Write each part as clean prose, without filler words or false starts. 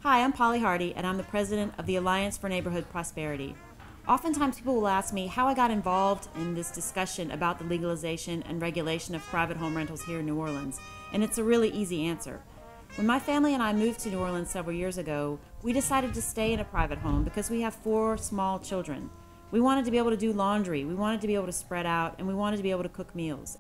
Hi, I'm Polly Hardy, and I'm the president of the Alliance for Neighborhood Prosperity. Oftentimes people will ask me how I got involved in this discussion about the legalization and regulation of private home rentals here in New Orleans, and it's a really easy answer. When my family and I moved to New Orleans several years ago, we decided to stay in a private home because we have 4 small children. We wanted to be able to do laundry, we wanted to be able to spread out, and we wanted to be able to cook meals.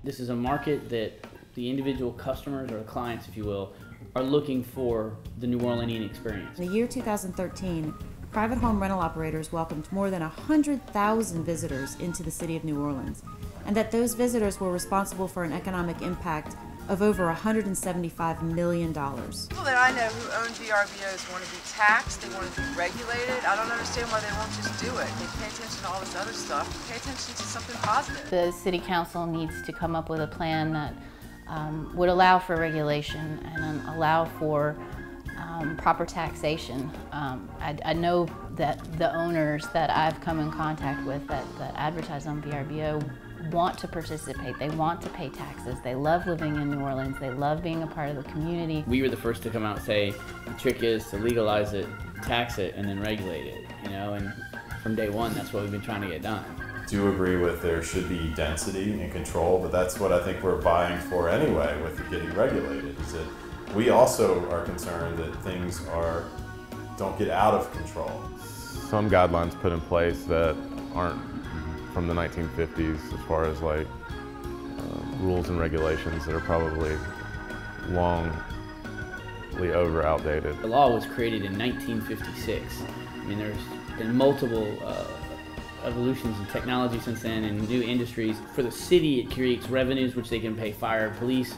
This is a market that the individual customers, or clients if you will, are looking for the New Orleanian experience. In the year 2013, private home rental operators welcomed more than 100,000 visitors into the city of New Orleans, and that those visitors were responsible for an economic impact of over $175 million. People that I know who own VRBOs want to be taxed, they want to be regulated. I don't understand why they won't just do it. They pay attention to all this other stuff. Pay attention to something positive. The City Council needs to come up with a plan that would allow for regulation and allow for proper taxation. I know that the owners that I've come in contact with that advertise on VRBO want to participate. They want to pay taxes. They love living in New Orleans. They love being a part of the community. We were the first to come out and say the trick is to legalize it, tax it, and then regulate it. And from day one, that's what we've been trying to get done. Do agree with there should be density and control, but that's what I think we're vying for anyway with getting regulated, is that we also are concerned that things don't get out of control. Some guidelines put in place that aren't from the 1950s as far as rules and regulations that are probably longly outdated. The law was created in 1956. There's been multiple evolutions in technology since then and new industries. For the city, it creates revenues which they can pay fire, police,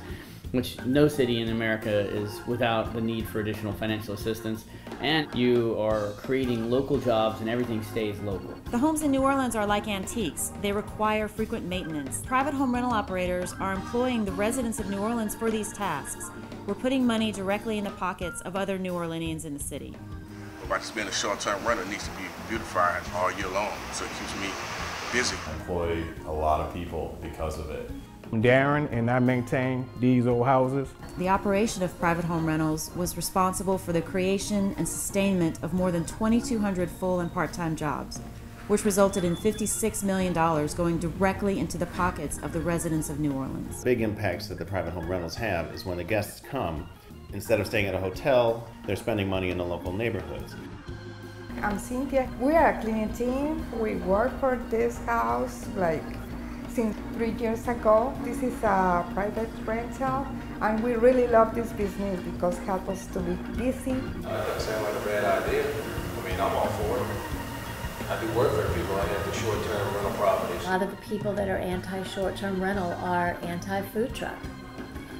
which no city in America is without the need for additional financial assistance. And you are creating local jobs and everything stays local. The homes in New Orleans are like antiques. They require frequent maintenance. Private home rental operators are employing the residents of New Orleans for these tasks. We're putting money directly in the pockets of other New Orleanians in the city. If I spend a short-term rental, it needs to be beautified all year long, so it keeps me busy. I employ a lot of people because of it. I'm Darren, and I maintain these old houses. The operation of private home rentals was responsible for the creation and sustainment of more than 2,200 full and part-time jobs, which resulted in $56 million going directly into the pockets of the residents of New Orleans. Big impacts that the private home rentals have is when the guests come, instead of staying at a hotel, they're spending money in the local neighborhoods. I'm Cynthia. We are a cleaning team. We work for this house since 3 years ago. This is a private rental, and we really love this business because it helps us to be busy. That doesn't sound like a bad idea. I'm all for it. I do work for people that have the short-term rental properties. A lot of the people that are anti-short-term rental are anti-food truck.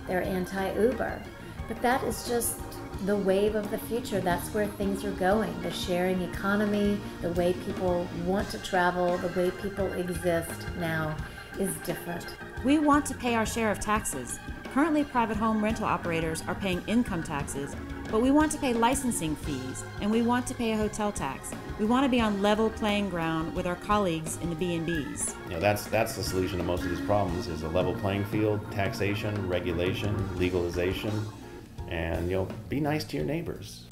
They're anti-Uber. But that is just the wave of the future. That's where things are going. The sharing economy, the way people want to travel, the way people exist now is different. We want to pay our share of taxes. Currently, private home rental operators are paying income taxes, but we want to pay licensing fees, and we want to pay a hotel tax. We want to be on level playing ground with our colleagues in the B&Bs. That's the solution to most of these problems, is a level playing field, taxation, regulation, legalization, and be nice to your neighbors.